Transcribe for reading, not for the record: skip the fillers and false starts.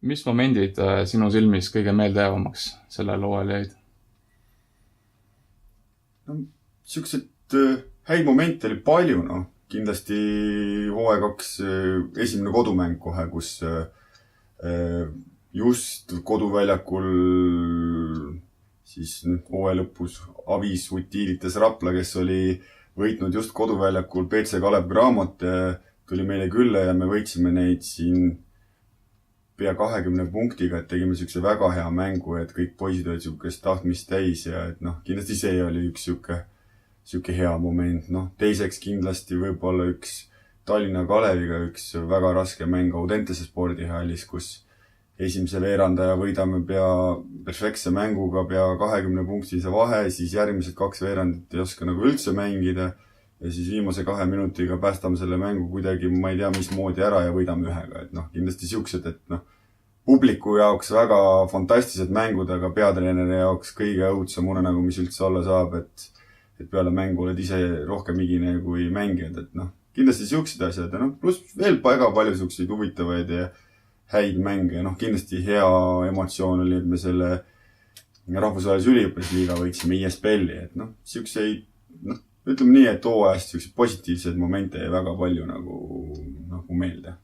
Mis momendid sinu silmis kõige meeldejäävamaks sellel hooajal jäid? No, siuksed häid momente oli palju, noh. Kindlasti hooaja 2 esimene kodumäng kohe, kus just koduväljakul siis hooaja lõpus Avis Utilitas Rapla, kes oli võitnud just koduväljakul BC Kalev Cramot, tuli meile külla ja me võitsime neid siin pea 20 punktiga, et tegime siukse väga hea mängu, et kõik poisid olid siukest tahtmist täis ja et noh, kindlasti see oli üks siuke hea moment. Noh, teiseks kindlasti võib-olla üks Tallinna Kaleviga üks väga raske mäng Audentese spordihallis, kus esimese veerandaja võidame pea perfektse mänguga pea 20 punktise vahe, siis järgmised 2 veerandit ei oska nagu üldse mängida ja siis viimase 2 minutiga päästame selle mängu kuidagi, ma ei tea, mismoodi ära ja võidame ühega. Et noh, kindlasti siuksed, et noh, publiku jaoks väga fantastilised mängud, aga peatreeneri jaoks kõige õudsem unenägu, mis üldse olla saab, et peale mängu oled ise rohkem igine kui mängijad, et noh, kindlasti siuksed asjad ja noh, pluss veel väga palju siukseid huvitavaid ja häid mänge ja noh, kindlasti hea emotsioon oli, et me selle rahvusvahelise üliõpilasliiga võitsime ISBL-i, et noh, siukseid, noh, ütleme nii, et hooajast siukseid positiivseid momente jäi väga palju nagu meelde.